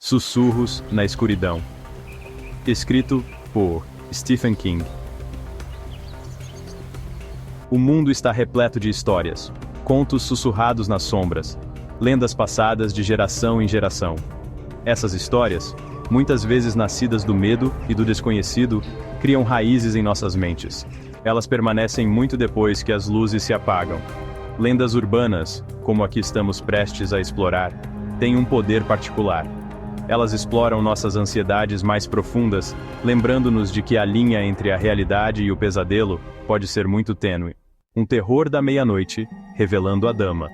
Sussurros na Escuridão. Escrito por Stephen King. O mundo está repleto de histórias, contos sussurrados nas sombras, lendas passadas de geração em geração. Essas histórias, muitas vezes nascidas do medo e do desconhecido, criam raízes em nossas mentes. Elas permanecem muito depois que as luzes se apagam. Lendas urbanas, como a que estamos prestes a explorar, têm um poder particular. Elas exploram nossas ansiedades mais profundas, lembrando-nos de que a linha entre a realidade e o pesadelo pode ser muito tênue. Um terror da meia-noite, revelando a dama.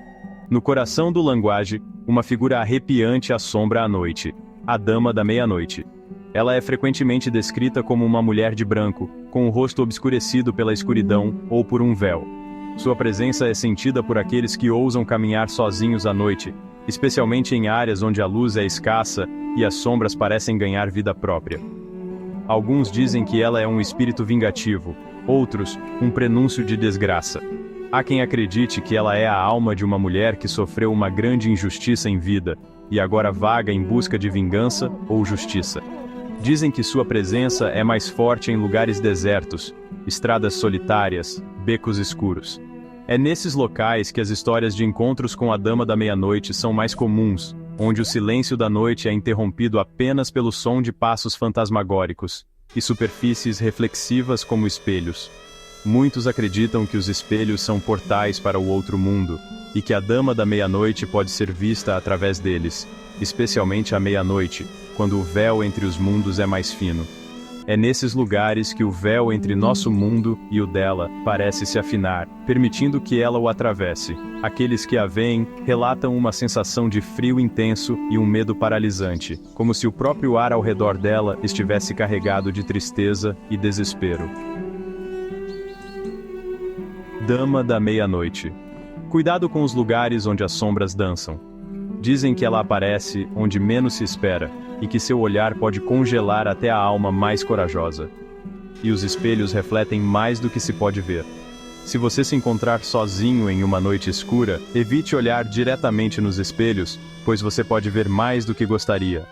No coração do Language, uma figura arrepiante assombra a noite, a Dama da Meia-Noite. Ela é frequentemente descrita como uma mulher de branco, com o rosto obscurecido pela escuridão ou por um véu. Sua presença é sentida por aqueles que ousam caminhar sozinhos à noite, especialmente em áreas onde a luz é escassa e as sombras parecem ganhar vida própria. Alguns dizem que ela é um espírito vingativo, outros, um prenúncio de desgraça. Há quem acredite que ela é a alma de uma mulher que sofreu uma grande injustiça em vida, e agora vaga em busca de vingança ou justiça. Dizem que sua presença é mais forte em lugares desertos, estradas solitárias, becos escuros. É nesses locais que as histórias de encontros com a Dama da Meia-Noite são mais comuns, onde o silêncio da noite é interrompido apenas pelo som de passos fantasmagóricos, e superfícies reflexivas como espelhos. Muitos acreditam que os espelhos são portais para o outro mundo, e que a Dama da Meia-Noite pode ser vista através deles, especialmente à meia-noite, quando o véu entre os mundos é mais fino. É nesses lugares que o véu entre nosso mundo e o dela parece se afinar, permitindo que ela o atravesse. Aqueles que a veem relatam uma sensação de frio intenso e um medo paralisante, como se o próprio ar ao redor dela estivesse carregado de tristeza e desespero. Dama da Meia-Noite. Cuidado com os lugares onde as sombras dançam. Dizem que ela aparece onde menos se espera, e que seu olhar pode congelar até a alma mais corajosa. E os espelhos refletem mais do que se pode ver. Se você se encontrar sozinho em uma noite escura, evite olhar diretamente nos espelhos, pois você pode ver mais do que gostaria.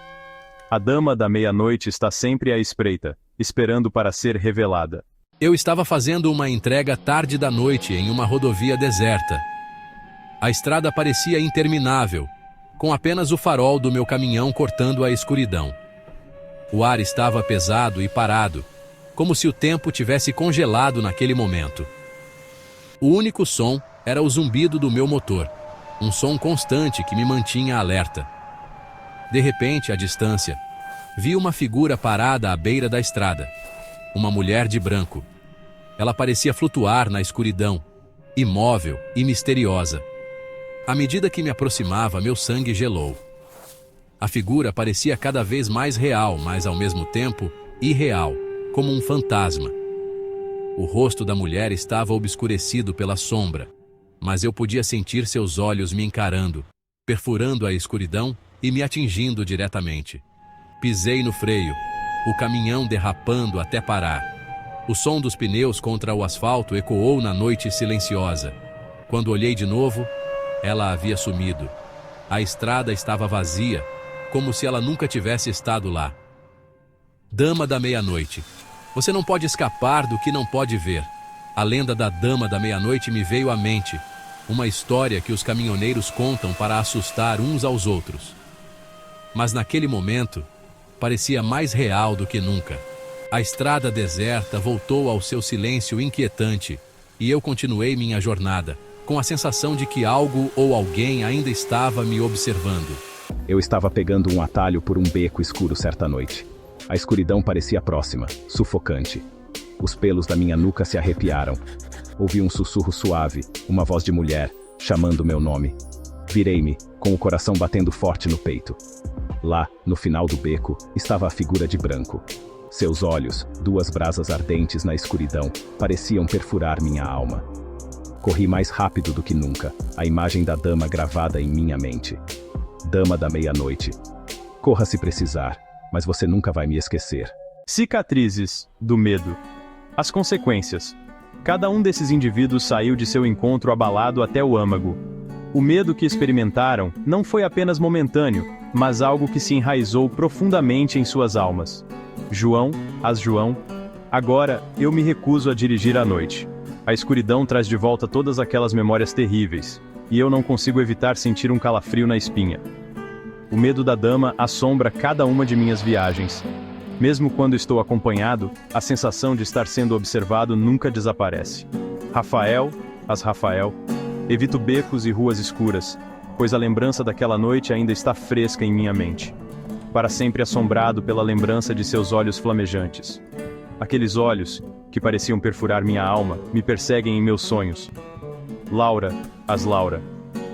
A Dama da Meia-Noite está sempre à espreita, esperando para ser revelada. Eu estava fazendo uma entrega tarde da noite em uma rodovia deserta. A estrada parecia interminável, com apenas o farol do meu caminhão cortando a escuridão. O ar estava pesado e parado, como se o tempo tivesse congelado naquele momento. O único som era o zumbido do meu motor, um som constante que me mantinha alerta. De repente, à distância, vi uma figura parada à beira da estrada. Uma mulher de branco. Ela parecia flutuar na escuridão, imóvel e misteriosa. À medida que me aproximava, meu sangue gelou. A figura parecia cada vez mais real, mas ao mesmo tempo irreal, como um fantasma. O rosto da mulher estava obscurecido pela sombra, mas eu podia sentir seus olhos me encarando, perfurando a escuridão e me atingindo diretamente. Pisei no freio, o caminhão derrapando até parar. O som dos pneus contra o asfalto ecoou na noite silenciosa. Quando olhei de novo, ela havia sumido. A estrada estava vazia, como se ela nunca tivesse estado lá. Dama da Meia-Noite. Você não pode escapar do que não pode ver. A lenda da Dama da Meia-Noite me veio à mente. Uma história que os caminhoneiros contam para assustar uns aos outros. Mas naquele momento, parecia mais real do que nunca. A estrada deserta voltou ao seu silêncio inquietante, e eu continuei minha jornada, com a sensação de que algo ou alguém ainda estava me observando. Eu estava pegando um atalho por um beco escuro certa noite. A escuridão parecia próxima, sufocante. Os pelos da minha nuca se arrepiaram. Ouvi um sussurro suave, uma voz de mulher, chamando meu nome. Virei-me, com o coração batendo forte no peito. Lá, no final do beco, estava a figura de branco. Seus olhos, duas brasas ardentes na escuridão, pareciam perfurar minha alma. Corri mais rápido do que nunca, a imagem da dama gravada em minha mente. Dama da Meia-Noite. Corra se precisar, mas você nunca vai me esquecer. Cicatrizes do medo. As consequências. Cada um desses indivíduos saiu de seu encontro abalado até o âmago. O medo que experimentaram não foi apenas momentâneo, mas algo que se enraizou profundamente em suas almas. João, agora eu me recuso a dirigir à noite. A escuridão traz de volta todas aquelas memórias terríveis, e eu não consigo evitar sentir um calafrio na espinha. O medo da dama assombra cada uma de minhas viagens. Mesmo quando estou acompanhado, a sensação de estar sendo observado nunca desaparece. Rafael, evito becos e ruas escuras, pois a lembrança daquela noite ainda está fresca em minha mente. Para sempre assombrado pela lembrança de seus olhos flamejantes. Aqueles olhos, que pareciam perfurar minha alma, me perseguem em meus sonhos. Laura,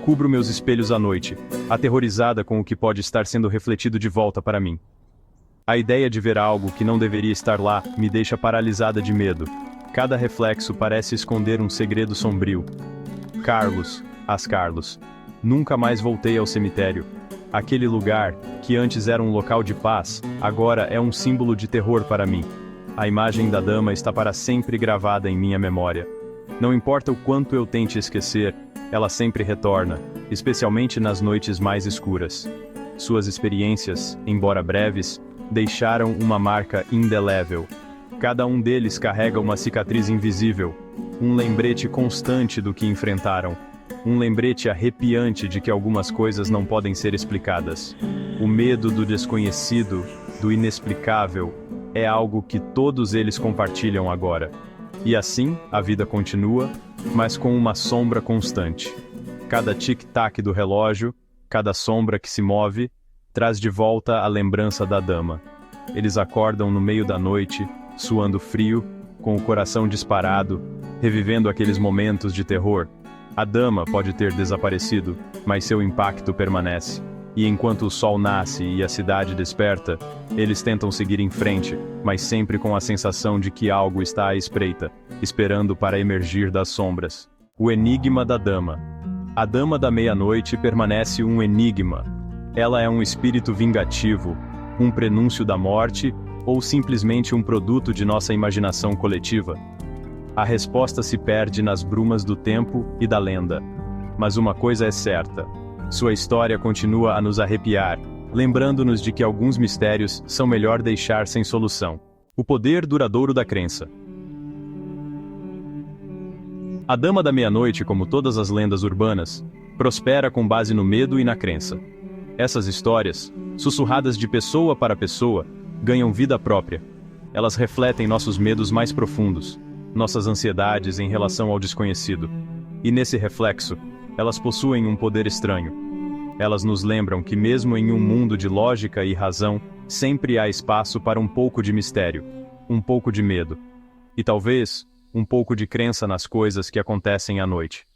cubro meus espelhos à noite, aterrorizada com o que pode estar sendo refletido de volta para mim. A ideia de ver algo que não deveria estar lá me deixa paralisada de medo. Cada reflexo parece esconder um segredo sombrio. Carlos, nunca mais voltei ao cemitério. Aquele lugar, que antes era um local de paz, agora é um símbolo de terror para mim. A imagem da dama está para sempre gravada em minha memória. Não importa o quanto eu tente esquecer, ela sempre retorna, especialmente nas noites mais escuras. Suas experiências, embora breves, deixaram uma marca indelével. Cada um deles carrega uma cicatriz invisível, um lembrete constante do que enfrentaram. Um lembrete arrepiante de que algumas coisas não podem ser explicadas. O medo do desconhecido, do inexplicável, é algo que todos eles compartilham agora. E assim, a vida continua, mas com uma sombra constante. Cada tic-tac do relógio, cada sombra que se move, traz de volta a lembrança da dama. Eles acordam no meio da noite, suando frio, com o coração disparado, revivendo aqueles momentos de terror. A dama pode ter desaparecido, mas seu impacto permanece. E enquanto o sol nasce e a cidade desperta, eles tentam seguir em frente, mas sempre com a sensação de que algo está à espreita, esperando para emergir das sombras. O enigma da dama. A dama da meia-noite permanece um enigma. Ela é um espírito vingativo, um prenúncio da morte, ou simplesmente um produto de nossa imaginação coletiva? A resposta se perde nas brumas do tempo e da lenda. Mas uma coisa é certa: sua história continua a nos arrepiar, lembrando-nos de que alguns mistérios são melhor deixar sem solução. O poder duradouro da crença. A Dama da Meia-Noite, como todas as lendas urbanas, prospera com base no medo e na crença. Essas histórias, sussurradas de pessoa para pessoa, ganham vida própria. Elas refletem nossos medos mais profundos, nossas ansiedades em relação ao desconhecido. E nesse reflexo, elas possuem um poder estranho. Elas nos lembram que mesmo em um mundo de lógica e razão, sempre há espaço para um pouco de mistério, um pouco de medo. E talvez, um pouco de crença nas coisas que acontecem à noite.